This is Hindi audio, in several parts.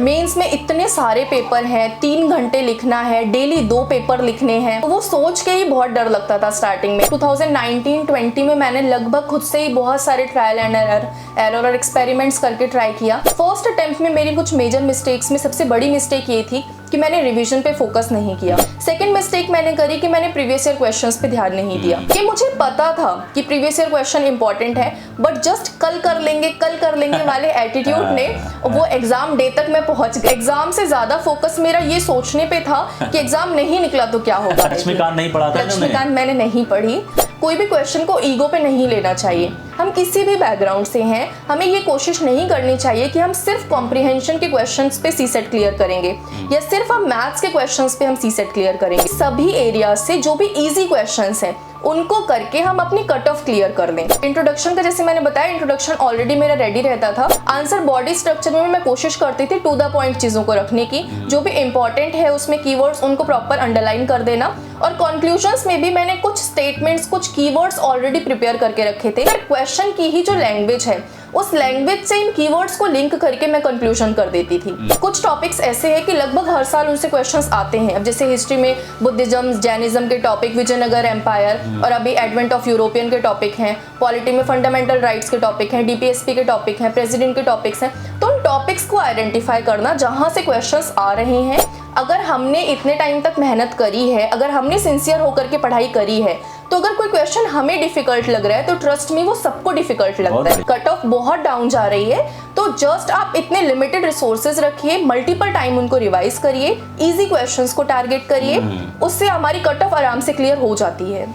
मेंस में इतने सारे पेपर हैं, 3 घंटे लिखना है, डेली 2 पेपर लिखने हैं, तो वो सोच के ही बहुत डर लगता था स्टार्टिंग में। 2019-20 में मैंने लगभग खुद से ही बहुत सारे ट्रायल एंड एरर और एक्सपेरिमेंट्स करके ट्राई किया। फर्स्ट अटेम्प्ट में मेरी कुछ मेजर मिस्टेक्स में सबसे बड़ी मिस्टेक ये थी कि मैंने रिवीजन पे फोकस नहीं किया। सेकंड मिस्टेक मैंने करी कि मैंने प्रीवियस ईयर क्वेश्चंस पे ध्यान नहीं दिया। कि मुझे पता था कि प्रीवियस ईयर क्वेश्चन इंपॉर्टेंट है, बट जस्ट कल कर लेंगे वाले एटीट्यूड ने वो एग्जाम डे तक मैं पहुंच गई। एग्जाम से ज्यादा फोकस मेरा ये सोचने पे था कि एग्जाम नहीं निकला तो क्या होगा। लक्ष्मीकांत नहीं पढ़ा था, लक्ष्मीकांत मैंने नहीं पढ़ी। कोई भी क्वेश्चन को ईगो पे नहीं लेना चाहिए। हम किसी भी बैकग्राउंड से हैं, हमें ये कोशिश नहीं करनी चाहिए कि हम सिर्फ कॉम्प्रिहेंशन के क्वेश्चंस पे सीसेट क्लियर करेंगे या सिर्फ हम मैथ्स के क्वेश्चंस पे हम सीसेट क्लियर करेंगे। सभी एरिया से जो भी इजी क्वेश्चंस हैं उनको करके हम अपनी कट ऑफ क्लियर कर लें। इंट्रोडक्शन का जैसे मैंने बताया, इंट्रोडक्शन ऑलरेडी मेरा रेडी रहता था। आंसर बॉडी स्ट्रक्चर में मैं कोशिश करती थी टू द पॉइंट चीजों को रखने की। जो भी इंपॉर्टेंट है उसमें कीवर्ड्स उनको प्रॉपर अंडरलाइन कर देना, और कंक्लूजन्स में भी मैंने कुछ स्टेटमेंट्स, कुछ कीवर्ड्स ऑलरेडी प्रिपेयर करके रखे थे। क्वेश्चन की ही जो लैंग्वेज है उस लैंग्वेज से इन कीवर्ड्स को लिंक करके मैं कंक्लूजन कर देती थी। कुछ टॉपिक्स ऐसे हैं कि लगभग हर साल उनसे क्वेश्चंस आते हैं। अब जैसे हिस्ट्री में बुद्धिज्म, जैनिज्म के टॉपिक, विजयनगर एम्पायर, और अभी एडवेंट ऑफ यूरोपियन के टॉपिक हैं। पॉलिटी में फंडामेंटल राइट्स के टॉपिक हैं, डीपीएसपी के टॉपिक हैं, प्रेसिडेंट के टॉपिक्स हैं। तो उन टॉपिक्स को आइडेंटिफाई करना जहां से क्वेश्चंस आ रहे हैं, अगर हमने इतने टाइम तक मेहनत करी है, अगर हमने सिंसियर होकर के पढ़ाई करी है, तो अगर कोई क्वेश्चन हमें डिफिकल्ट लग रहा है तो ट्रस्ट मी वो सबको डिफिकल्ट लगता है। कट ऑफ बहुत डाउन जा रही है, तो जस्ट आप इतने लिमिटेड रिसोर्सेज रखिए, मल्टीपल टाइम उनको रिवाइज करिए, इजी क्वेश्चंस को टारगेट करिए, उससे हमारी कट ऑफ आराम से क्लियर हो जाती है।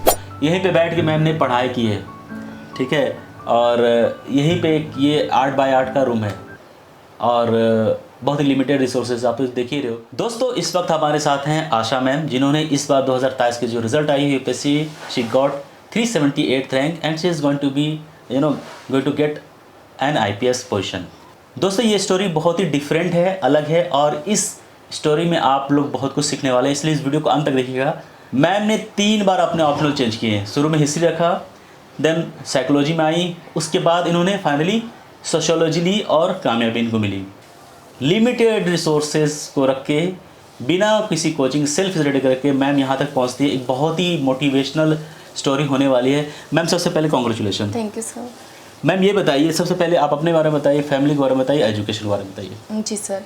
यहीं पे बैठ के मैम ने पढ़ाई की है, ठीक है, और यहीं पे ये 8x8 का रूम है और बहुत ही लिमिटेड रिसोर्सेज आप तो देख ही रहे हो। दोस्तों, इस वक्त हमारे साथ हैं आशा मैम, जिन्होंने इस बार 2023 के जो रिजल्ट आई है UPSC, she got 378th rank and she is going to be going to get an IPS position. दोस्तों, ये स्टोरी बहुत ही डिफरेंट है, अलग है, और इस स्टोरी में आप लोग बहुत कुछ सीखने वाले हैं, इसलिए इस वीडियो को अंत तक देखिएगा। मैम ने 3 बार अपने ऑप्शनल चेंज किए हैं। शुरू में हिस्ट्री रखा, देन साइकोलॉजी में आई, उसके बाद इन्होंने फाइनली सोशियोलॉजी ली और कामयाबी इनको मिली। लिमिटेड रिसोर्सेज को रख के, बिना किसी कोचिंग, सेल्फ स्टडी करके मैम यहाँ तक पहुँचती है। एक बहुत ही मोटिवेशनल स्टोरी होने वाली है। मैम, सबसे पहले congratulation. Thank you sir. Ma'am, ये बताइए, सबसे पहले आप अपने बारे में बताइए, फैमिली के बारे में बताइए, एजुकेशन के बारे में बताइए। जी सर,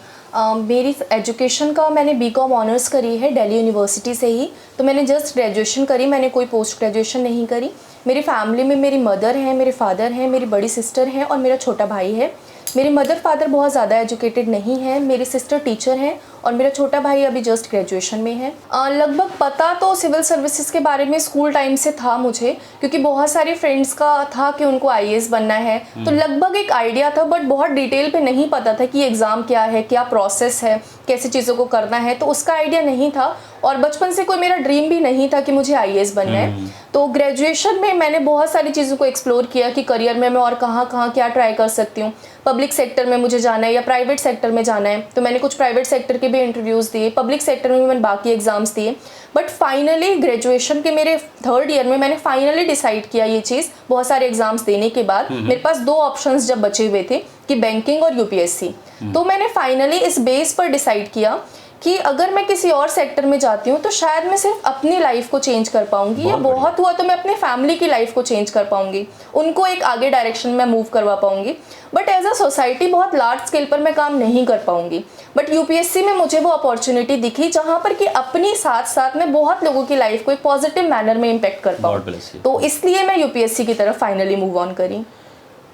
मेरी एजुकेशन का मैंने बीकॉम ऑनर्स करी है दिल्ली यूनिवर्सिटी से ही। तो मैंने जस्ट ग्रेजुएशन करी, मैंने कोई पोस्ट ग्रेजुएशन नहीं करी। मेरी फैमिली में मेरी मदर हैं, मेरे फादर हैं, मेरी बड़ी सिस्टर हैं और मेरा छोटा भाई है। मेरे मदर फादर बहुत ज़्यादा एजुकेटेड नहीं हैं, मेरी सिस्टर टीचर हैं और मेरा छोटा भाई अभी जस्ट ग्रेजुएशन में है। लगभग पता तो सिविल सर्विसेज के बारे में स्कूल टाइम से था मुझे, क्योंकि बहुत सारे फ्रेंड्स का था कि उनको आईएएस बनना है, तो लगभग एक आइडिया था, बट बहुत डिटेल पे नहीं पता था कि एग्ज़ाम क्या है, क्या प्रोसेस है, कैसे चीज़ों को करना है, तो उसका आइडिया नहीं था। और बचपन से कोई मेरा ड्रीम भी नहीं था कि मुझे आईएएस बनना है। तो ग्रेजुएशन में मैंने बहुत सारी चीज़ों को एक्सप्लोर किया कि करियर में मैं और कहाँ कहाँ क्या ट्राई कर सकती हूँ। पब्लिक सेक्टर में मुझे जाना है या प्राइवेट सेक्टर में जाना है, तो मैंने कुछ प्राइवेट सेक्टर के भी इंटरव्यूज़ दिए, पब्लिक सेक्टर में भी मैंने बाकी एग्जाम्स दिए। बट फाइनली ग्रेजुएशन के मेरे 3rd ईयर में मैंने फाइनली डिसाइड किया ये चीज़, बहुत सारे एग्जाम्स देने के बाद मेरे पास 2 ऑप्शंस जब बचे हुए थे कि बैंकिंग और यूपीएससी। तो मैंने फाइनली इस बेस पर डिसाइड किया कि अगर मैं किसी और सेक्टर में जाती हूँ तो शायद मैं सिर्फ अपनी लाइफ को चेंज कर पाऊंगी, या बहुत हुआ तो मैं अपने फैमिली की लाइफ को चेंज कर पाऊंगी, उनको एक आगे डायरेक्शन में मूव करवा पाऊंगी। बट एज अ सोसाइटी बहुत लार्ज स्केल पर मैं काम नहीं कर पाऊंगी। बट यूपीएससी में मुझे वो अपॉर्चुनिटी दिखी जहाँ पर कि अपनी साथ साथ में बहुत लोगों की लाइफ को एक पॉजिटिव मैनर में इम्पेक्ट कर पाऊँ। तो इसलिए मैं यूपीएससी की तरफ फाइनली मूव ऑन करी।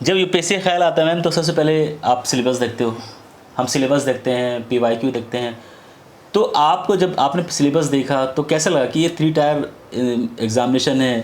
जब यूपीएससी ख्याल आता है मैम, तो सबसे पहले आप सिलेबस देखते हो, हम सिलेबस देखते हैं, पीवाईक्यू देखते हैं। तो आपको जब आपने सिलेबस देखा तो कैसा लगा कि ये 3 टायर एग्जामिनेशन है,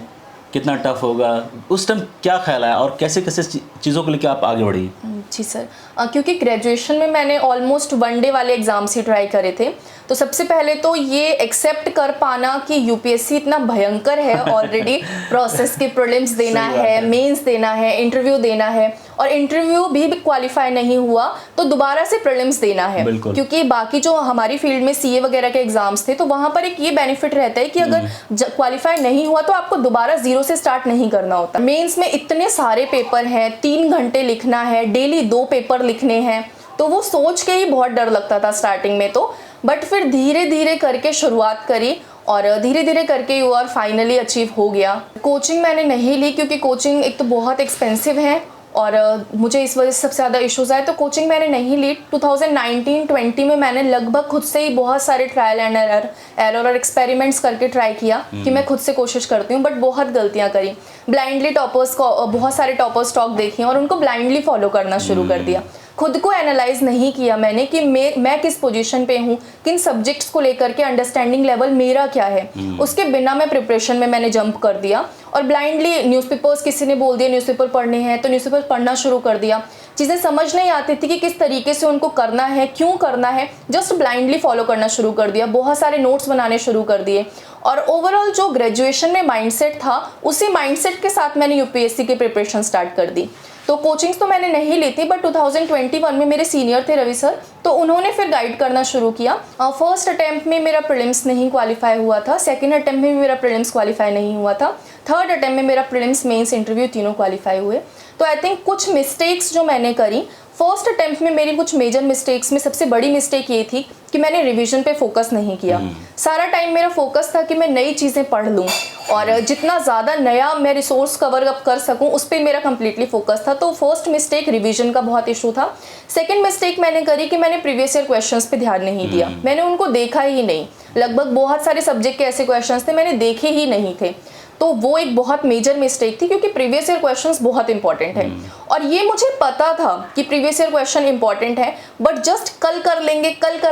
कितना टफ होगा, उस टाइम क्या ख्याल आया और कैसे कैसे चीज़ों को लेकर आप आगे बढ़ी? जी सर, क्योंकि ग्रेजुएशन में मैंने ऑलमोस्ट 1 डे वाले एग्जाम्स ही ट्राई करे थे, तो सबसे पहले तो ये एक्सेप्ट कर पाना कि यूपीएससी इतना भयंकर है, ऑलरेडी प्रोसेस के प्रीलिम्स देना है, मेंस देना है, इंटरव्यू देना है, और इंटरव्यू भी क्वालिफाई नहीं हुआ तो दोबारा से प्रीलिम्स देना है। क्योंकि बाकी जो हमारी फील्ड में सीए वगैरह के एग्जाम्स थे, तो वहाँ पर एक ये बेनिफिट रहता है कि अगर क्वालिफाई नहीं हुआ तो आपको दोबारा 0 से स्टार्ट नहीं करना होता। मेंस में इतने सारे पेपर हैं, 3 घंटे लिखना है, डेली 2 पेपर लिखने हैं, तो वो सोच के ही बहुत डर लगता था स्टार्टिंग में तो, बट फिर धीरे धीरे करके शुरुआत करी और धीरे धीरे करके और फाइनली अचीव हो गया। कोचिंग मैंने नहीं ली क्योंकि कोचिंग एक तो बहुत एक्सपेंसिव है और मुझे इस वजह से सबसे ज़्यादा इश्यूज़ आए, तो कोचिंग मैंने नहीं ली। 2019-20 में मैंने लगभग खुद से ही बहुत सारे ट्रायल एंड एरर और एक्सपेरिमेंट्स करके ट्राई किया कि मैं खुद से कोशिश करती हूँ, बट बहुत गलतियाँ करी। ब्लाइंडली टॉपर्स को बहुत सारे टॉपर्स टॉक देखी और उनको ब्लाइंडली फॉलो करना शुरू कर दिया। खुद को एनालाइज नहीं किया मैंने कि मैं किस पोजीशन पे हूँ, किन सब्जेक्ट्स को लेकर के अंडरस्टैंडिंग लेवल मेरा क्या है। उसके बिना मैं प्रिपरेशन में मैंने जंप कर दिया और ब्लाइंडली न्यूज़पेपर्स किसी ने बोल दिया न्यूज़पेपर पढ़ने हैं तो न्यूज़पेपर पढ़ना शुरू कर दिया। चीज़ें समझ नहीं आती थी कि किस तरीके से उनको करना है, क्यों करना है, जस्ट ब्लाइंडली फॉलो करना शुरू कर दिया। बहुत सारे नोट्स बनाने शुरू कर दिए और ओवरऑल जो ग्रेजुएशन में माइंडसेट था उसी माइंडसेट के साथ मैंने यूपीएससी की प्रिपरेशन स्टार्ट कर दी। तो कोचिंग्स तो मैंने नहीं ली थी, बट 2021 में मेरे सीनियर थे रवि सर, तो उन्होंने फिर गाइड करना शुरू किया। फर्स्ट अटेम्प्ट में मेरा प्रीलिम्स नहीं क्वालिफाई हुआ था, सेकंड अटेम्प्ट में मेरा प्रीलिम्स क्वालिफाई नहीं हुआ था, थर्ड अटेम्प्ट में मेरा प्रीलिम्स मेंस इंटरव्यू तीनों क्वालिफाई हुए। तो आई थिंक कुछ मिस्टेक्स जो मैंने करी फर्स्ट अटेम्प्ट में, मेरी कुछ मेजर मिस्टेक्स में सबसे बड़ी मिस्टेक ये थी कि मैंने रिवीजन पे फोकस नहीं किया। सारा टाइम मेरा फोकस था कि मैं नई चीज़ें पढ़ लूँ और जितना ज़्यादा नया मैं रिसोर्स कवर अप कर सकूँ उस पर मेरा कंप्लीटली फोकस था। तो फर्स्ट मिस्टेक रिवीजन का बहुत इशू था। सेकंड मिस्टेक मैंने करी कि मैंने प्रीवियस ईयर क्वेश्चंस पे ध्यान नहीं दिया, मैंने उनको देखा ही नहीं। लगभग बहुत सारे सब्जेक्ट के ऐसे क्वेश्चंस थे मैंने देखे ही नहीं थे, तो वो एक बहुत मेजर मिस्टेक थी क्योंकि प्रीवियस ईयर क्वेश्चंस बहुत इंपॉर्टेंट है और ये मुझे पता था कि प्रीवियस ईयर क्वेश्चन इंपॉर्टेंट है, बट जस्ट कल कर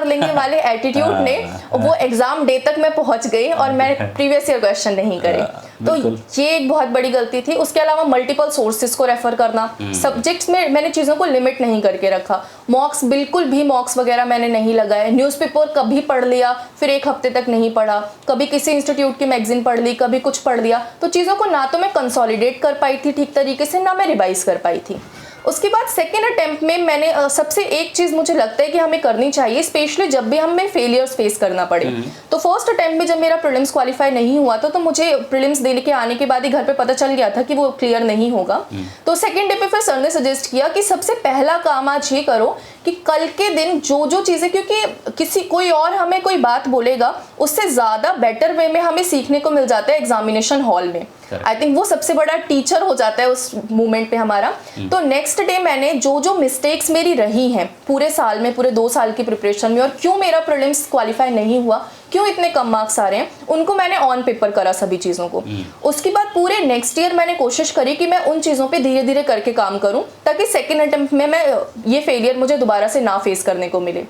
लेंगे वाले एटीट्यूड ने वो एग्जाम डे तक मैं पहुंच गई और मैं प्रीवियस ईयर क्वेश्चन नहीं करे। तो ये एक बहुत बड़ी गलती थी। उसके अलावा मल्टीपल सोर्सेज को रेफर करना, सब्जेक्ट्स में मैंने चीज़ों को लिमिट नहीं करके रखा, मॉक्स बिल्कुल भी मॉक्स वगैरह मैंने नहीं लगाए। न्यूज़पेपर कभी पढ़ लिया फिर एक हफ्ते तक नहीं पढ़ा, कभी किसी इंस्टीट्यूट की मैगजीन पढ़ ली, कभी कुछ पढ़ लिया, तो चीज़ों को ना तो मैं कंसोलिडेट कर पाई थी ठीक तरीके से, ना मैं रिवाइज कर पाई थी। उसके बाद सेकेंड अटेम्प्ट में मैंने सबसे एक चीज़ मुझे लगता है कि हमें करनी चाहिए, स्पेशली जब भी हमें फेलियर्स फेस करना पड़े। तो फर्स्ट अटेम्प्ट में जब मेरा प्रीलिम्स क्वालिफाई नहीं हुआ था तो मुझे प्रीलिम्स दे के आने के बाद ही घर पे पता चल गया था कि वो क्लियर नहीं होगा। तो सेकेंड डे पे फिर सर ने सजेस्ट किया कि सबसे पहला काम आज ये करो कि कल के दिन जो चीज़ें, क्योंकि कोई और हमें कोई बात बोलेगा उससे ज़्यादा बेटर वे में हमें सीखने को मिल जाता है एग्जामिनेशन हॉल में। आई थिंक वो सबसे बड़ा टीचर हो जाता है उस मोमेंट पे हमारा। तो नेक्स्ट डे मैंने जो मिस्टेक्स मेरी रही हैं पूरे साल में, पूरे 2 साल की प्रिपरेशन में, और क्यों मेरा प्रीलिम्स क्वालिफाई नहीं हुआ, क्यों इतने कम मार्क्स आ रहे हैं, उनको मैंने ऑन पेपर करा सभी चीज़ों को। उसके बाद पूरे नेक्स्ट ईयर मैंने कोशिश करी कि मैं उन चीज़ों पे धीरे धीरे करके काम करूं ताकि सेकेंड अटेम्प्ट में मैं ये फेलियर मुझे दोबारा से ना फेस करने को मिले।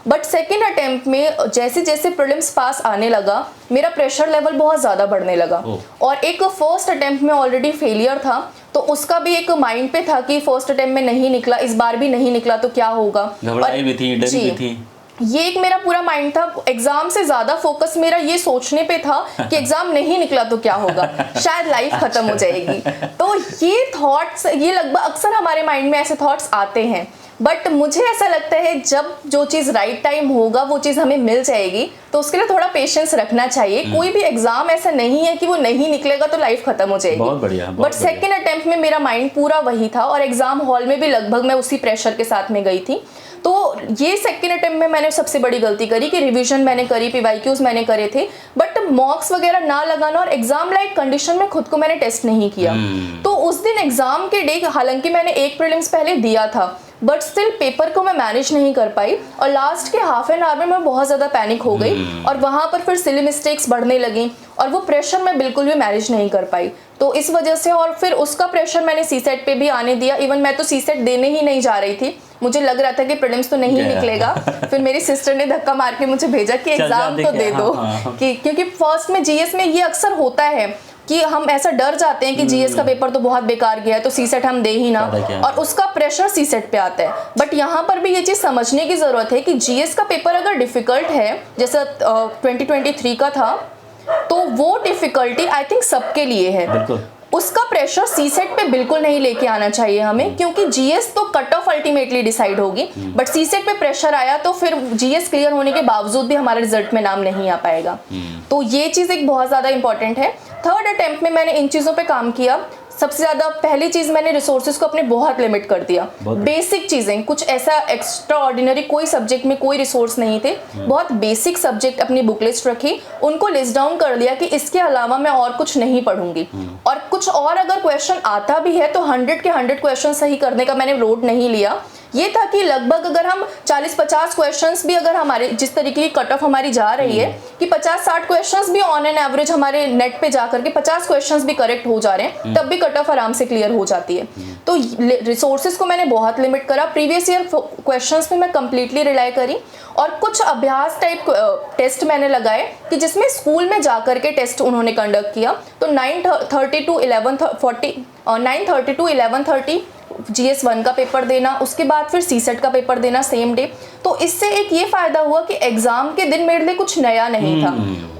बट सेकेंड अटेम्प्ट में जैसे जैसे प्रीलिम्स पास आने लगा मेरा प्रेशर लेवल बहुत ज़्यादा बढ़ने लगा और एक फर्स्ट अटेम्प्ट में ऑलरेडी फेलियर था तो उसका भी एक माइंड पे था कि फर्स्ट अटेम्प्ट में नहीं निकला, इस बार भी नहीं निकला तो क्या होगा। घबराई भी थी, डरी भी थी। ये एक मेरा पूरा माइंड था। एग्जाम से ज्यादा फोकस मेरा ये सोचने पे था कि एग्जाम नहीं निकला तो क्या होगा, शायद लाइफ खत्म हो जाएगी। तो ये थॉट्स, ये लगभग अक्सर हमारे माइंड में ऐसे थॉट्स आते हैं, बट मुझे ऐसा लगता है जब जो चीज़ राइट टाइम होगा वो चीज़ हमें मिल जाएगी। तो उसके लिए थोड़ा पेशेंस रखना चाहिए। कोई भी एग्जाम ऐसा नहीं है कि वो नहीं निकलेगा तो लाइफ खत्म हो जाएगी। बहुत बढ़िया। बट सेकेंड अटेम्प्ट में मेरा माइंड पूरा वही था और एग्जाम हॉल में भी लगभग मैं उसी प्रेशर के साथ में गई थी। तो ये सेकेंड अटेम्प्ट में मैंने सबसे बड़ी गलती करी कि रिवीजन मैंने करी, पीवाईक्यूज मैंने करे थे, बट मॉक्स वगैरह ना लगाना और एग्जाम लाइक कंडीशन में खुद को मैंने टेस्ट नहीं किया। तो उस दिन एग्जाम के डे, हालांकि मैंने एक प्रीलिम्स पहले दिया था, बट स्टिल पेपर को मैं मैनेज नहीं कर पाई और लास्ट के हाफ एन आवर में मैं बहुत ज़्यादा पैनिक हो गई और वहाँ पर फिर सिली मिस्टेक्स बढ़ने लगी और वो प्रेशर मैं बिल्कुल भी मैनेज नहीं कर पाई। तो इस वजह से, और फिर उसका प्रेशर मैंने सीसेट पे भी आने दिया। इवन मैं तो सीसेट देने ही नहीं जा रही थी, मुझे लग रहा था कि प्रीलिम्स तो नहीं निकलेगा। फिर मेरी सिस्टर ने धक्का मार के मुझे भेजा कि एग्जाम तो दे दो। क्योंकि फर्स्ट में जीएस में ये अक्सर होता है कि हम ऐसा डर जाते हैं कि जीएस का पेपर तो बहुत बेकार गया है तो सीसेट हम दे ही ना, और उसका प्रेशर सीसेट पे आता है। बट यहाँ पर भी ये चीज़ समझने की ज़रूरत है कि जीएस का पेपर अगर डिफ़िकल्ट है, जैसा 2023 का था, तो वो डिफ़िकल्टी आई थिंक सबके लिए है। उसका प्रेशर सीसेट पे बिल्कुल नहीं लेके आना चाहिए हमें, क्योंकि जीएस तो कट ऑफ अल्टीमेटली डिसाइड होगी, बट सीसेट पे प्रेशर आया तो फिर जीएस क्लियर होने के बावजूद भी हमारे रिजल्ट में नाम नहीं आ पाएगा। तो ये चीज़ एक बहुत ज़्यादा इंपॉर्टेंट है। थर्ड अटेम्प्ट में मैंने इन चीज़ों पे काम किया। सबसे ज़्यादा पहली चीज़ मैंने रिसोर्सेज को अपने बहुत लिमिट कर दिया। बेसिक चीज़ें, कुछ ऐसा एक्स्ट्रा ऑर्डिनरी कोई सब्जेक्ट में कोई रिसोर्स नहीं थे। बहुत बेसिक सब्जेक्ट अपनी बुक लिस्ट रखी, उनको लिस्ट डाउन कर दिया कि इसके अलावा मैं और कुछ नहीं पढ़ूंगी। और कुछ और अगर क्वेश्चन आता भी है तो 100 के 100 क्वेश्चन सही करने का मैंने लोड नहीं लिया। ये था कि लगभग अगर हम 40-50 क्वेश्चंस भी अगर हमारे जिस तरीके की कट ऑफ हमारी जा रही है कि 50-60 क्वेश्चंस भी ऑन एन एवरेज हमारे नेट पे जा करके 50 क्वेश्चंस भी करेक्ट हो जा रहे हैं, तब भी कट ऑफ आराम से क्लियर हो जाती है। तो रिसोर्सेज को मैंने बहुत लिमिट करा। प्रीवियस ईयर क्वेश्चंस पे मैं कंप्लीटली रिलाई करी और कुछ अभ्यास टाइप टेस्ट मैंने लगाए कि जिसमें स्कूल में जा करके टेस्ट उन्होंने कंडक्ट किया। तो 9:30 to 11:30 GS 1 का पेपर देना, उसके बाद फिर सीसेट का पेपर देना सेम डे। तो इससे एक ये फायदा हुआ कि एग्जाम के दिन मेरे लिए कुछ नया नहीं था।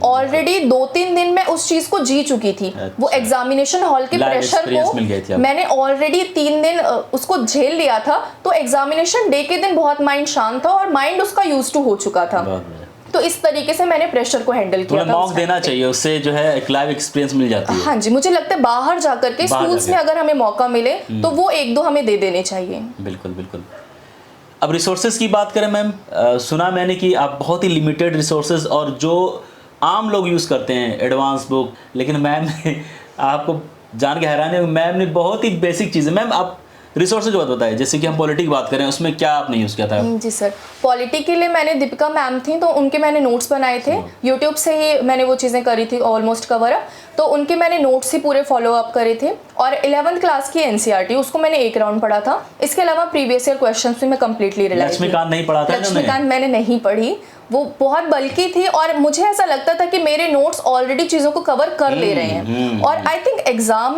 ऑलरेडी 2-3 दिन मैं उस चीज को जी चुकी थी। वो एग्जामिनेशन हॉल के प्रेशर को मैंने ऑलरेडी 3 दिन उसको झेल लिया था। तो एग्जामिनेशन डे के दिन बहुत माइंड शांत था और माइंड उसका यूज टू हो चुका था। तो इस तरीके से मैंने प्रेशर को हैंडल किया था। मौका देना चाहिए, उससे जो है एक लाइव एक्सपीरियंस मिल जाती है। हाँ जी, मुझे लगता है बाहर जाकर के स्कूल्स में अगर हमें मौका मिले तो वो 1-2 हमें दे देने चाहिए। बिल्कुल बिल्कुल। अब रिसोर्सेज की बात करें मैम, सुना मैंने कि आप बहुत ही लिमिटेड रिसोर्सेज और जो आम लोग यूज़ करते हैं एडवांस बुक, लेकिन मैम ने आपको जान के हैरानी है, मैम ने बहुत ही बेसिक चीज़ें, मैम आप रिसोर्सेज बात बताइए। जैसे कि हम पॉलिटी की बात करें, उसमें क्या आपने यूज़ किया था? जी सर, पॉलिटी के लिए मैंने दीपिका मैम थी तो उनके मैंने नोट्स बनाए थे। यूट्यूब से ही मैंने वो चीज़ें करी थी ऑलमोस्ट कवर अप। तो उनके मैंने नोट्स ही पूरे फॉलो अप करे थे। और 11th क्लास की NCERT उसको मैंने एक राउंड पढ़ा था। इसके अलावा प्रीवियस ईयर क्वेश्चन भी मैं कंप्लीटली रिलाई की। लक्ष्मीकांत नहीं पढ़ा था? लक्ष्मीकांत मैंने नहीं पढ़ी, वो बहुत बल्कि थी और मुझे ऐसा लगता था कि मेरे नोट्स ऑलरेडी चीज़ों को कवर कर ले रहे हैं। और आई थिंक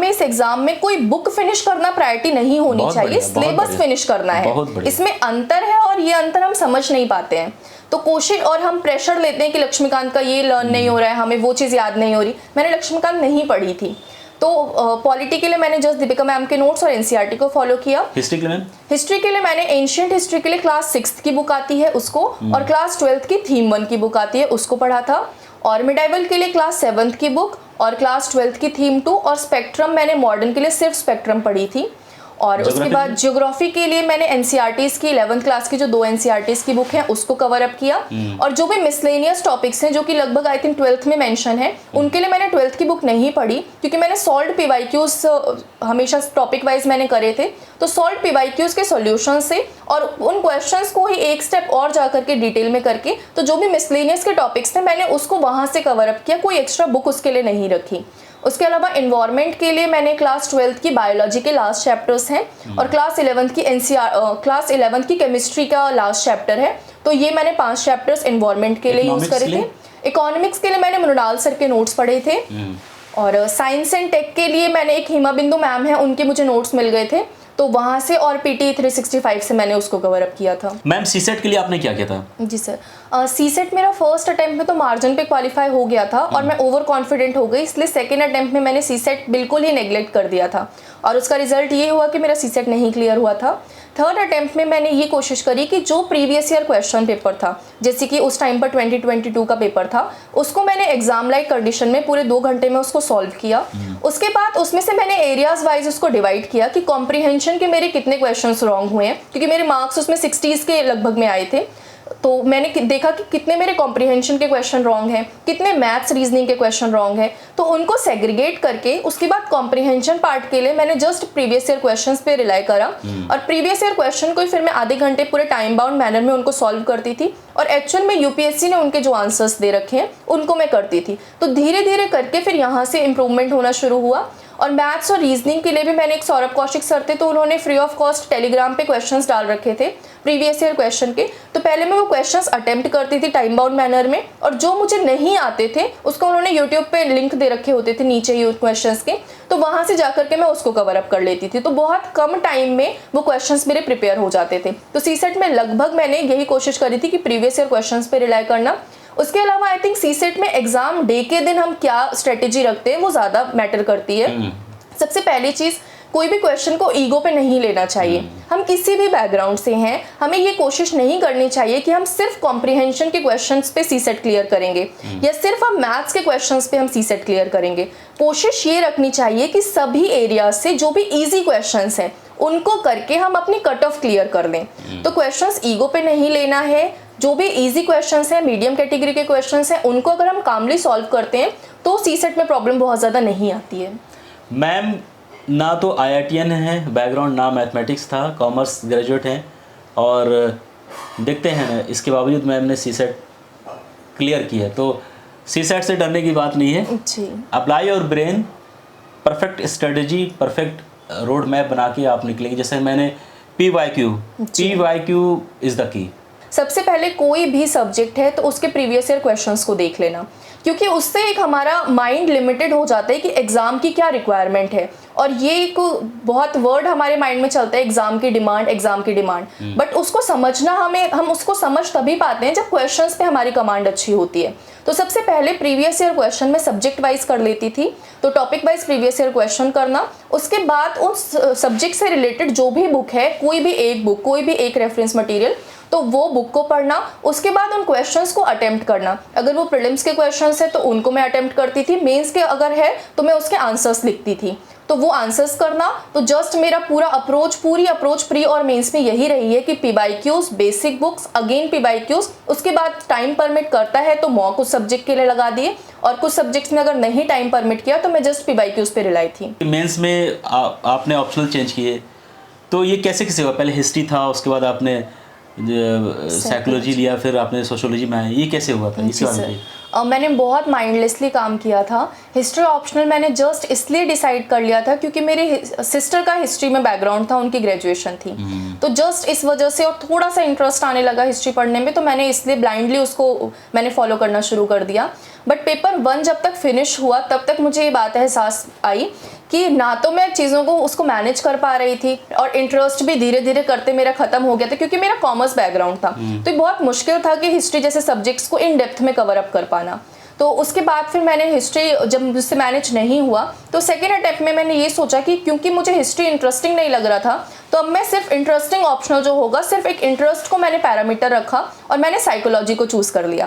इस एग्जाम में कोई बुक फिनिश करना प्रायोरिटी नहीं होनी चाहिए, सिलेबस फिनिश करना है। इसमें अंतर है और ये अंतर हम समझ नहीं पाते हैं। तो कोशिश, और हम प्रेशर लेते हैं कि लक्ष्मीकांत का ये लर्न नहीं हो रहा है, हमें वो चीज़ याद नहीं हो रही। मैंने लक्ष्मीकांत नहीं पढ़ी थी। तो पॉलिटी के लिए मैंने जस्ट दीपिका मैम के नोट्स और NCERT को फॉलो किया। हिस्ट्री के लिए? हिस्ट्री के लिए मैंने एंशिएंट हिस्ट्री के लिए क्लास 6th की बुक आती है उसको, और क्लास 12th की थीम 1 की बुक आती है उसको पढ़ा था। और मिडाइवल के लिए क्लास 7th की बुक और क्लास 12th की थीम 2, और स्पेक्ट्रम मैंने मॉडर्न के लिए सिर्फ स्पेक्ट्रम पढ़ी थी। और उसके बाद ज्योग्राफी के लिए मैंने NCERTs की 11th क्लास की जो 2 NCERTs की बुक है उसको कवर अप किया। और जो भी मिसलेनियस टॉपिक्स हैं जो कि लगभग आई थिंक 12th में मेंशन है, उनके लिए मैंने 12th की बुक नहीं पढ़ी क्योंकि मैंने सॉल्व्ड PYQs हमेशा टॉपिक वाइज मैंने करे थे। तो सॉल्व्ड PYQs के सॉल्यूशन से और उन क्वेश्चंस को ही एक स्टेप और जा करके डिटेल में करके, तो जो भी मिसलेनियस के टॉपिक्स थे मैंने उसको वहाँ से कवर अप किया, कोई एक्स्ट्रा बुक उसके लिए नहीं रखी। उसके अलावा इन्वायरमेंट के लिए मैंने क्लास 12th की बायोलॉजी के लास्ट चैप्टर्स हैं और क्लास 11th की केमिस्ट्री का लास्ट चैप्टर है। तो ये मैंने 5 चैप्टर्स इन्वायरमेंट के लिए यूज करे थे। इकोनॉमिक्स के लिए मैंने मृणाल सर के नोट्स पढ़े थे। और साइंस एंड टेक के लिए मैंने एक हिमा बिंदु मैम है, उनके मुझे नोट्स मिल गए थे, तो वहाँ से और PT 365 से मैंने उसको कवर अप किया था। मैम सीसेट के लिए आपने क्या किया था? जी सर, सीसेट मेरा फर्स्ट अटेम्प्ट में तो मार्जिन पे क्वालिफाई हो गया था और मैं ओवर कॉन्फिडेंट हो गई, इसलिए सेकंड अटेम्प्ट में मैंने सीसेट बिल्कुल ही नेग्लेक्ट कर दिया था और उसका रिजल्ट ये हुआ कि मेरा सीसेट नहीं क्लियर हुआ था। थर्ड अटेम्प्ट में मैंने ये कोशिश करी कि जो प्रीवियस ईयर क्वेश्चन पेपर था, जैसे कि उस टाइम पर 2022 का पेपर था, उसको मैंने एग्जाम लाइक कंडीशन में पूरे 2 घंटे में उसको सॉल्व किया। उसके बाद उसमें से मैंने एरियाज वाइज उसको डिवाइड किया कि कॉम्प्रिहेंशन के मेरे कितने क्वेश्चंस रॉन्ग हुए हैं, क्योंकि मेरे मार्क्स उसमें 60s के लगभग में आए थे। तो मैंने देखा कि कितने मेरे कॉम्प्रिहेंशन के क्वेश्चन रॉन्ग हैं, कितने मैथ्स रीजनिंग के क्वेश्चन रॉन्ग हैं, तो उनको सेग्रीगेट करके उसके बाद कॉम्प्रिहेंशन पार्ट के लिए मैंने जस्ट प्रीवियस ईयर क्वेश्चंस पे रिलाई करा और प्रीवियस ईयर क्वेश्चन को फिर मैं आधे घंटे पूरे टाइम बाउंड मैनर में उनको सॉल्व करती थी और एक्चुअल में UPSC ने उनके जो आंसर्स दे रखे हैं उनको मैं करती थी। तो धीरे धीरे करके फिर यहाँ से इम्प्रूवमेंट होना शुरू हुआ। और मैथ्स और रीजनिंग के लिए भी मैंने एक सौरभ कौशिक सर थे, तो उन्होंने फ्री ऑफ कॉस्ट टेलीग्राम पे क्वेश्चंस डाल रखे थे प्रीवियस ईयर क्वेश्चन के। तो पहले मैं वो क्वेश्चंस अटेम्प्ट करती थी टाइम बाउंड मैनर में, और जो मुझे नहीं आते थे उसको उन्होंने यूट्यूब पे लिंक दे रखे होते थे नीचे ही क्वेश्चंस के, तो वहाँ से जाकर के मैं उसको कवर अप कर लेती थी। तो बहुत कम टाइम में वो क्वेश्चंस मेरे प्रिपेयर हो जाते थे। तो सीसेट में लगभग मैंने यही कोशिश करी थी कि प्रीवियस ईयर क्वेश्चंस पे रिलाई करना। उसके अलावा आई थिंक सीसेट में एग्जाम डे के दिन हम क्या स्ट्रेटेजी रखते हैं वो ज़्यादा मैटर करती है। सबसे पहली चीज़ कोई भी क्वेश्चन को ईगो पे नहीं लेना चाहिए। हम किसी भी बैकग्राउंड से हैं, हमें ये कोशिश नहीं करनी चाहिए कि हम सिर्फ कॉम्प्रिहेंशन के क्वेश्चंस पे सीसेट क्लियर करेंगे या सिर्फ हम मैथ्स के क्वेश्चंस पे हम सीसेट क्लियर करेंगे। कोशिश ये रखनी चाहिए कि सभी एरिया से जो भी इजी क्वेश्चंस हैं उनको करके हम अपनी कट ऑफ क्लियर कर लें। तो क्वेश्चंस ईगो पे नहीं लेना है, जो भी इजी क्वेश्चंस हैं, मीडियम कैटेगरी के क्वेश्चंस हैं, उनको अगर हम कामली सॉल्व करते हैं तो सीसेट में प्रॉब्लम बहुत ज़्यादा नहीं आती है। मैम ना तो IITian है बैकग्राउंड, ना मैथमेटिक्स था, कॉमर्स ग्रेजुएट हैं, और देखते हैं इसके बावजूद मैम ने सीसेट क्लियर की है। तो सीसेट से डरने की बात नहीं है जी। अप्लाई और brain, perfect strategy, perfect road map बना के आप निकलेंगे। जैसे मैंने PYQ इज़ द की। सबसे पहले कोई भी सब्जेक्ट है तो उसके प्रीवियस ईयर क्वेश्चंस को देख लेना, क्योंकि उससे एक हमारा माइंड लिमिटेड हो जाता है कि एग्ज़ाम की क्या रिक्वायरमेंट है। और ये एक बहुत वर्ड हमारे माइंड में चलता है, एग्ज़ाम की डिमांड, बट उसको समझना हम उसको समझ तभी पाते हैं जब क्वेश्चंस पे हमारी कमांड अच्छी होती है। तो सबसे पहले प्रीवियस ईयर क्वेश्चन में सब्जेक्ट वाइज कर लेती थी, तो topic wise previous year question करना, उसके बाद उस सब्जेक्ट से रिलेटेड जो भी बुक है, कोई भी एक बुक, कोई भी एक रेफरेंस मटेरियल, तो वो बुक को पढ़ना, उसके बाद उन क्वेश्चंस को अटेम्प्ट करना। अगर वो प्रीलिम्स के क्वेश्चंस है तो उनको मैं अटेम्प्ट करती थी, मेंस के अगर है तो मैं उसके आंसर्स लिखती थी, तो वो आंसर्स करना। तो जस्ट मेरा पूरी अप्रोच प्री और मेंस में यही रही है कि PYQs, basic books, again PYQs, उसके बाद टाइम परमिट करता है तो मॉक उस सब्जेक्ट के लिए लगा दिए, और कुछ सब्जेक्ट्स में अगर नहीं टाइम परमिट किया तो मैं जस्ट PYQs पे रिलाई थी। मेंस में आपने ऑप्शनल चेंज किए, तो ये कैसे हुआ? पहले हिस्ट्री था, उसके बाद आपने साइकोलॉजी लिया, फिर आपने सोशियोलॉजी में आए, ये कैसे हुआ था? इसके बारे में मैंने बहुत माइंडलेसली काम किया था। हिस्ट्री ऑप्शनल मैंने जस्ट इसलिए डिसाइड कर लिया था क्योंकि मेरी सिस्टर का हिस्ट्री में बैकग्राउंड था, उनकी ग्रेजुएशन थी, तो जस्ट इस वजह से और थोड़ा सा इंटरेस्ट आने लगा हिस्ट्री पढ़ने में, तो मैंने इसलिए ब्लाइंडली उसको मैंने फॉलो करना शुरू कर दिया। बट पेपर 1 जब तक फिनिश हुआ तब तक मुझे ये बात एहसास आई कि ना तो मैं चीज़ों को उसको मैनेज कर पा रही थी, और इंटरेस्ट भी धीरे धीरे करते मेरा ख़त्म हो गया था, क्योंकि मेरा कॉमर्स बैकग्राउंड था, तो ये बहुत मुश्किल था कि हिस्ट्री जैसे सब्जेक्ट्स को इन डेप्थ में कवर अप कर पाना। तो उसके बाद फिर मैंने हिस्ट्री जब मुझसे मैनेज नहीं हुआ तो सेकेंड अटेम्प्ट में मैंने ये सोचा कि क्योंकि मुझे हिस्ट्री इंटरेस्टिंग नहीं लग रहा था, तो अब मैं सिर्फ इंटरेस्टिंग ऑप्शनल जो होगा, सिर्फ एक इंटरेस्ट को मैंने पैरामीटर रखा और मैंने साइकोलॉजी को चूज़ कर लिया।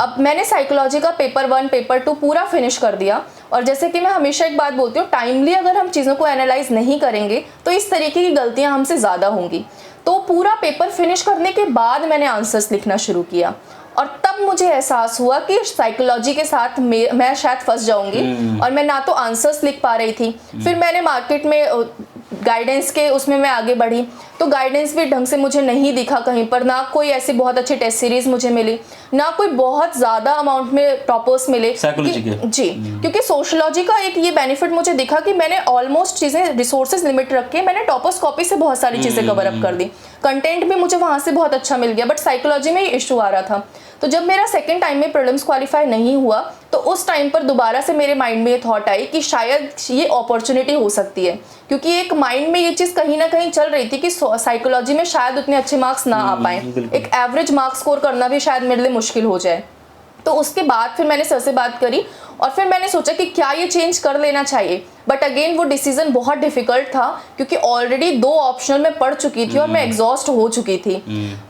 अब मैंने साइकोलॉजी का पेपर 1 पेपर 2 पूरा फिनिश कर दिया। और जैसे कि मैं हमेशा एक बात बोलती हूँ, टाइमली अगर हम चीज़ों को एनालाइज नहीं करेंगे तो इस तरीके की गलतियाँ हमसे ज़्यादा होंगी। तो पूरा पेपर फिनिश करने के बाद मैंने आंसर्स लिखना शुरू किया, और तब मुझे एहसास हुआ कि साइकोलॉजी के साथ मैं शायद फंस जाऊंगी, और मैं ना तो आंसर्स लिख पा रही थी। फिर मैंने मार्केट में गाइडेंस के उसमें मैं आगे बढ़ी, तो गाइडेंस भी ढंग से मुझे नहीं दिखा कहीं पर, ना कोई ऐसी बहुत अच्छी टेस्ट सीरीज मुझे मिली, ना कोई बहुत ज़्यादा अमाउंट में टॉपर्स मिले साइकोलॉजी के। जी, क्योंकि सोशियोलॉजी का एक ये बेनिफिट मुझे दिखा कि मैंने ऑलमोस्ट चीज़ें रिसोर्सेज लिमिट रख के मैंने टॉपर्स कॉपी से बहुत सारी चीज़ें कवर अप कर दी, कंटेंट भी मुझे वहाँ से बहुत अच्छा मिल गया, बट साइकोलॉजी में ये इशू आ रहा था। तो जब मेरा सेकंड टाइम में प्रीलिम्स क्वालिफाई नहीं हुआ तो उस टाइम पर दोबारा से मेरे माइंड में ये थॉट आई कि शायद ये अपॉर्चुनिटी हो सकती है, क्योंकि एक माइंड में ये चीज़ कहीं ना कहीं चल रही थी कि साइकोलॉजी में शायद उतने अच्छे मार्क्स ना आ पाए, एक एवरेज मार्क्स स्कोर करना भी शायद मेरे लिए मुश्किल हो जाए। तो उसके बाद फिर मैंने सर से बात करी और फिर मैंने सोचा कि क्या ये चेंज कर लेना चाहिए, बट अगेन वो डिसीजन बहुत डिफिकल्ट था क्योंकि ऑलरेडी 2 ऑप्शनल में पढ़ चुकी थी और मैं एग्जॉस्ट हो चुकी थी।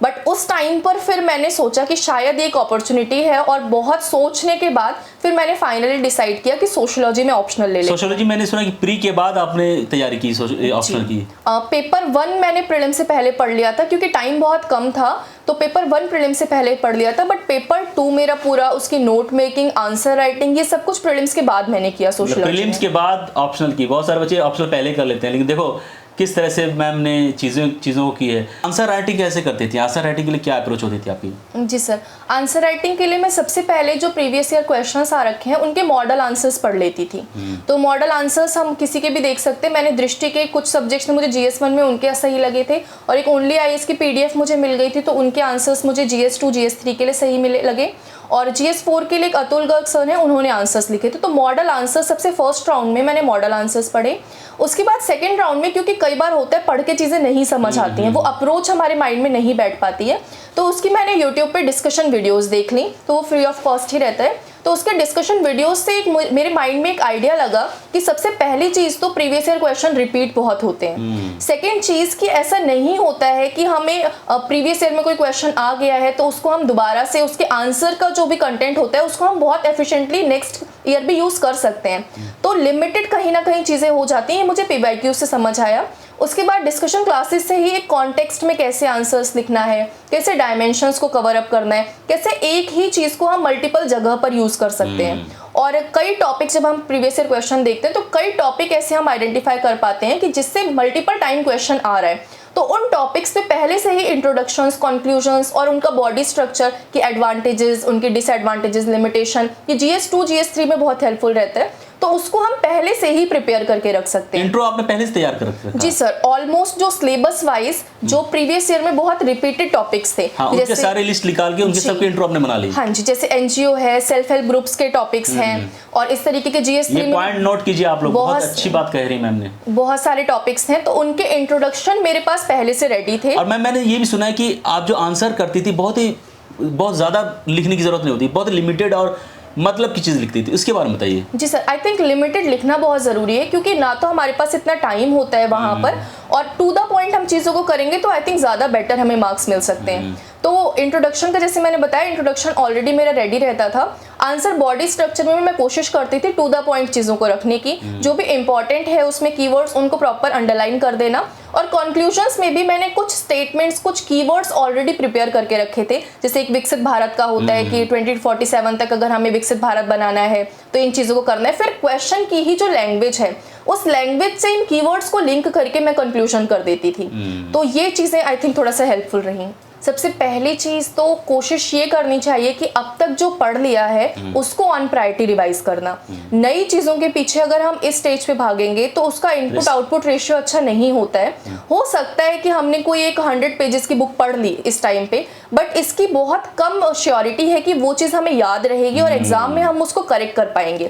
बट उस टाइम पर फिर मैंने सोचा कि शायद एक अपॉर्चुनिटी है, और बहुत सोचने के बाद फिर मैंने फाइनली डिसाइड किया कि सोशियोलॉजी में ऑप्शनल ले लें। सोशियोलॉजी मैंने सुना कि प्री के बाद आपने तैयारी की ऑप्शनल की। पेपर 1 मैंने प्रीलिम से पहले पढ़ लिया था क्योंकि टाइम बहुत कम था, तो पेपर 1 प्रीलिम से पहले पढ़ लिया था, बट पेपर 2 मेरा पूरा उसकी नोट मेकिंग, आंसर राइटिंग, ये सब कुछ प्रीलिम्स के बाद मैंने किया सोशियोलॉजी। प्रीलिम्स के बाद ऑप्शनल की, बहुत सारे बच्चे ऑप्शनल पहले कर लेते हैं, लेकिन देखो किस तरह से मैम ने चीज़ों को की है। आंसर राइटिंग कैसे करती थी? आंसर राइटिंग के लिए क्या अप्रोच होती थी आपकी? जी सर, आंसर राइटिंग के लिए मैं सबसे पहले जो प्रीवियस ईयर क्वेश्चंस आ रखे हैं उनके मॉडल आंसर्स पढ़ लेती थी। तो मॉडल आंसर्स हम किसी के भी देख सकते हैं। मैंने दृष्टि के कुछ सब्जेक्ट्स में मुझे GS1 में उनके सही लगे थे, और एक ओनली IAS की PDF मुझे मिल गई थी, तो उनके आंसर्स मुझे GS2 GS3 के लिए सही लगे, और GS4 के लिए एक अतुल गर्ग सर हैं, उन्होंने आंसर्स लिखे थे। तो मॉडल आंसर्स सबसे फर्स्ट राउंड में मैंने मॉडल आंसर्स पढ़े। उसके बाद सेकंड राउंड में, क्योंकि कई बार होता है पढ़ के चीज़ें नहीं समझ आती हैं, वो अप्रोच हमारे माइंड में नहीं बैठ पाती है, तो उसकी मैंने यूट्यूब पे डिस्कशन वीडियोस देख ली, तो वो फ्री ऑफ कॉस्ट ही रहता है। तो उसके डिस्कशन वीडियोस से एक मेरे माइंड में एक आइडिया लगा कि सबसे पहली चीज़ तो प्रीवियस ईयर क्वेश्चन रिपीट बहुत होते हैं। सेकेंड चीज़ कि ऐसा नहीं होता है कि हमें प्रीवियस ईयर में कोई क्वेश्चन आ गया है तो उसको हम दोबारा से उसके आंसर का जो भी कंटेंट होता है उसको हम बहुत एफिशिएंटली नेक्स्ट ईयर भी यूज़ कर सकते हैं। तो लिमिटेड कहीं ना कहीं चीज़ें हो जाती हैं, मुझे PYQ से समझ आया। उसके बाद डिस्कशन क्लासेस से ही एक कॉन्टेक्स्ट में कैसे आंसर्स लिखना है, कैसे डायमेंशंस को कवर अप करना है, कैसे एक ही चीज़ को हम मल्टीपल जगह पर यूज़ कर सकते हैं। और कई टॉपिक जब हम प्रीवियस ईयर क्वेश्चन देखते हैं तो कई टॉपिक ऐसे हम आइडेंटिफाई कर पाते हैं कि जिससे मल्टीपल टाइम क्वेश्चन आ रहा है, तो उन टॉपिक्स पे पहले से ही इंट्रोडक्शंस, कंक्लूजन्स और उनका बॉडी स्ट्रक्चर की एडवांटेजेस, उनके डिसएडवांटेजेस, लिमिटेशन, ये GS2 GS3 में बहुत हेल्पफुल रहता है। तो उसको हम पहले से ही प्रिपेयर करके रख सकते हैं। इंट्रो आपने पहले से तैयार कर रखा है? जी सर, ऑलमोस्ट जो सिलेबस वाइज जो प्रीवियस ईयर में बहुत रिपीटेड टॉपिक्स थे, हाँ, उनके सारे लिस्ट निकाल के उनके सबके इंट्रो आपने बना ली। हाँ जी, जैसे NGO है, सेल्फ हेल्प ग्रुप्स के टॉपिक्स हैं और इस तरीके के GS3 ये पॉइंट नोट कीजिए आप लोग, बहुत अच्छी बात कह रही मैम ने। बहुत सारे टॉपिक्स हैं तो उनके इंट्रोडक्शन मेरे पास पहले से रेडी थे। और मैंने ये भी सुना है कि आप जो आंसर करती थी बहुत ज़्यादा लिखने की जरूरत नहीं होती, बहुत लिमिटेड और मतलब की चीज़ लिखती थी, उसके बारे में बताइए। जी सर, आई थिंक लिमिटेड लिखना बहुत ज़रूरी है क्योंकि ना तो हमारे पास इतना टाइम होता है वहाँ पर, और टू द पॉइंट हम चीज़ों को करेंगे तो आई थिंक ज़्यादा बेटर हमें मार्क्स मिल सकते हैं। तो इंट्रोडक्शन का जैसे मैंने बताया, इंट्रोडक्शन ऑलरेडी मेरा रेडी रहता था। आंसर बॉडी स्ट्रक्चर में मैं कोशिश करती थी टू द पॉइंट चीज़ों को रखने की, जो भी इंपॉर्टेंट है उसमें कीवर्ड्स उनको प्रॉपर अंडरलाइन कर देना। और कंक्लूजन्स में भी मैंने कुछ स्टेटमेंट्स, कुछ कीवर्ड्स ऑलरेडी प्रिपेयर करके रखे थे। जैसे एक विकसित भारत का होता है कि 2047 तक अगर हमें विकसित भारत बनाना है तो इन चीज़ों को करना है। फिर क्वेश्चन की ही जो लैंग्वेज है उस लैंग्वेज से इन कीवर्ड्स को लिंक करके मैं कंक्लूजन कर देती थी। तो ये चीज़ें आई थिंक थोड़ा सा हेल्पफुल रही। सबसे पहली चीज़ तो कोशिश ये करनी चाहिए कि अब तक जो पढ़ लिया है उसको ऑन प्रायोरिटी रिवाइज करना। नई चीज़ों के पीछे अगर हम इस स्टेज पे भागेंगे तो उसका इनपुट आउटपुट रेशियो अच्छा नहीं होता है। हो सकता है कि हमने कोई एक 100 पेजेस की बुक पढ़ ली इस टाइम पे, बट इसकी बहुत कम श्योरिटी है कि वो चीज़ हमें याद रहेगी और एग्जाम में हम उसको करेक्ट कर पाएंगे।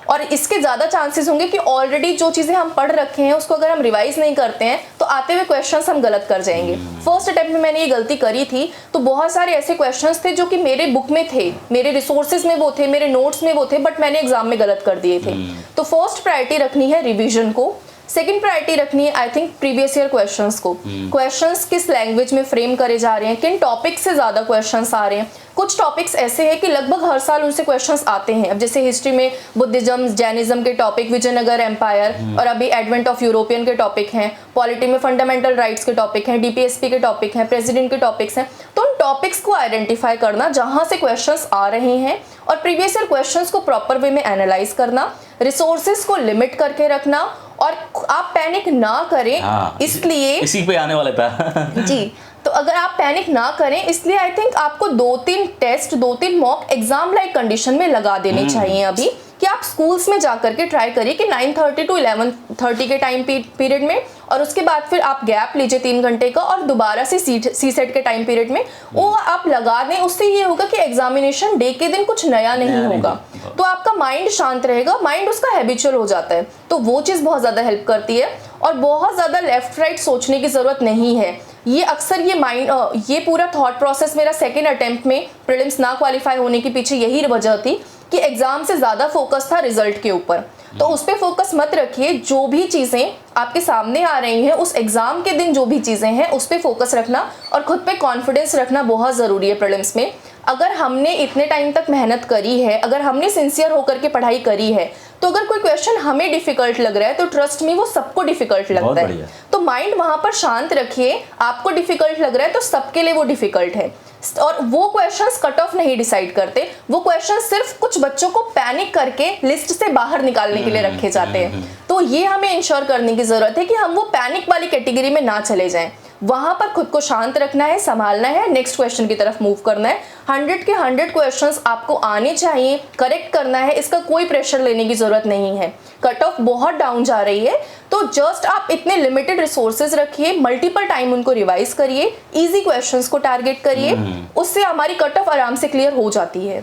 और इसके ज़्यादा चांसेस होंगे कि ऑलरेडी जो चीज़ें हम पढ़ रखे हैं उसको अगर हम रिवाइज नहीं करते हैं तो आते हुए क्वेश्चंस हम गलत कर जाएंगे। फर्स्ट अटेम्प्ट में मैंने ये गलती करी थी, तो बहुत सारे ऐसे क्वेश्चंस थे जो कि मेरे बुक में थे, मेरे रिसोर्सेज में वो थे, मेरे नोट्स में वो थे, बट मैंने एग्जाम में गलत कर दिए थे। तो फर्स्ट प्रायोरिटी रखनी है रिवीजन को। सेकेंड प्रायोरिटी रखनी है I think previous year questions को। क्वेश्चंस किस लैंग्वेज में फ्रेम करे जा रहे हैं, किन टॉपिक से ज़्यादा क्वेश्चंस आ रहे हैं। कुछ टॉपिक्स ऐसे हैं कि लगभग हर साल उनसे क्वेश्चंस आते हैं। अब जैसे हिस्ट्री में बुद्धिज्म, जैनिज्म के टॉपिक, विजयनगर एम्पायर, और अभी एडवेंट ऑफ यूरोपियन के टॉपिक हैं। पॉलिटी में फंडामेंटल राइट्स के टॉपिक हैं, DPSP के टॉपिक हैं, प्रेसिडेंट के टॉपिक्स हैं। तो उन टॉपिक्स को आइडेंटिफाई करना जहाँ से क्वेश्चंस आ रहे हैं और प्रीवियस ईयर क्वेश्चंस को प्रॉपर वे में एनालाइज करना, रिसोर्सेज को लिमिट करके रखना, और आप पैनिक ना करें। इसलिए इसी पे आने वाला था जी, तो अगर आप पैनिक ना करें इसलिए आई थिंक आपको 2-3 test, 2-3 mock exam like condition में लगा देने चाहिए अभी, कि आप स्कूल्स में जाकर के ट्राई करिए कि 9:30 to 11:30 के टाइम पीरियड में, और उसके बाद फिर आप गैप लीजिए 3 घंटे का और दोबारा से सी सेट के टाइम पीरियड में वो आप लगा दें। उससे ये होगा कि एग्जामिनेशन डे के दिन कुछ नया नहीं होगा, तो आपका माइंड शांत रहेगा, माइंड उसका हैबिचुअल हो जाता है, तो वो चीज़ बहुत ज़्यादा हेल्प करती है। और बहुत ज़्यादा लेफ्ट राइट सोचने की ज़रूरत नहीं है। ये अक्सर ये पूरा थॉट प्रोसेस मेरा सेकेंड अटेम्प्ट में प्रीलिम्स ना क्वालिफाई होने के पीछे यही वजह थी कि एग्जाम से ज़्यादा फोकस था रिजल्ट के ऊपर। तो उस पर फोकस मत रखिए, जो भी चीज़ें आपके सामने आ रही हैं उस एग्जाम के दिन जो भी चीज़ें हैं उस पर फोकस रखना और खुद पे कॉन्फिडेंस रखना बहुत ज़रूरी है प्रीलिम्स में। अगर हमने इतने टाइम तक मेहनत करी है, अगर हमने सिंसियर होकर के पढ़ाई करी है, तो अगर कोई क्वेश्चन हमें डिफिकल्ट लग रहा है तो ट्रस्ट मी वो सबको डिफिकल्ट लगता है। तो माइंड वहाँ पर शांत रखिए, आपको डिफिकल्ट लग रहा है तो सबके लिए वो डिफिकल्ट है। और वो क्वेश्चंस कट ऑफ नहीं डिसाइड करते, वो क्वेश्चंस सिर्फ कुछ बच्चों को पैनिक करके लिस्ट से बाहर निकालने के लिए रखे जाते हैं। तो ये हमें इंश्योर करने की जरूरत है कि हम वो पैनिक वाली कैटेगरी में ना चले जाएं। वहां पर खुद को शांत रखना है, संभालना है, नेक्स्ट क्वेश्चन की तरफ मूव करना है। 100 के 100 क्वेश्चंस आपको आने चाहिए, करेक्ट करना है, इसका कोई प्रेशर लेने की जरूरत नहीं है। कट ऑफ बहुत डाउन जा रही है तो जस्ट आप इतने लिमिटेड रिसोर्सेज रखिए, मल्टीपल टाइम उनको रिवाइज करिए, इजी क्वेश्चंस को टारगेट करिए, उससे हमारी कट ऑफ आराम से क्लियर हो जाती है।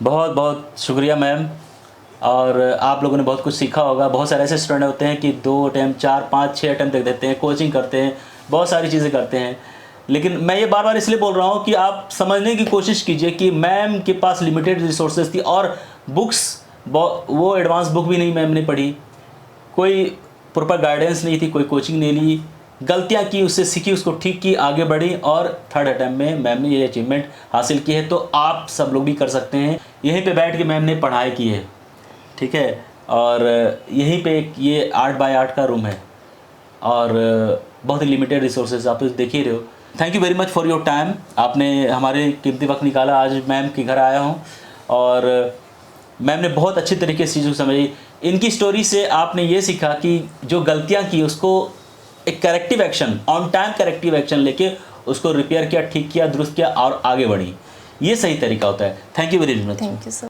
बहुत बहुत शुक्रिया मैम, और आप लोगों ने बहुत कुछ सीखा होगा। बहुत सारे ऐसे स्टूडेंट होते हैं कि 2 अटैम्प्ट, 4, 5, 6 अटैम्प्ट तक देते हैं, कोचिंग करते हैं, बहुत सारी चीज़ें करते हैं, लेकिन मैं ये बार बार इसलिए बोल रहा हूँ कि आप समझने की कोशिश कीजिए कि मैम के पास लिमिटेड रिसोर्सेज थी और बुक्स वो एडवांस बुक भी नहीं मैम ने पढ़ी, कोई प्रॉपर गाइडेंस नहीं थी, कोई कोचिंग नहीं ली, गलतियाँ की, उससे सीखी, उसको ठीक की, आगे बढ़ी और थर्ड अटैम्प्ट में मैम ने ये अचीवमेंट हासिल की है। तो आप सब लोग भी कर सकते हैं। यहीं पे बैठ के मैम ने पढ़ाई की है, ठीक है, और यहीं पे एक ये 8x8 का रूम है और बहुत ही लिमिटेड रिसोर्सेज आप देख ही रहे हो। Thank you very much for your time. आपने हमारे कीमती वक्त निकाला। आज मैम के घर आया हूँ और मैम ने बहुत अच्छी तरीके से चीज़ों को समझी। इनकी स्टोरी से आपने ये सीखा कि जो गलतियाँ की उसको एक corrective action, on time corrective action लेके उसको रिपेयर किया, ठीक किया, दुरुस्त किया और आगे बढ़ी। ये सही तरीका होता है। Thank you very much. Thank you sir.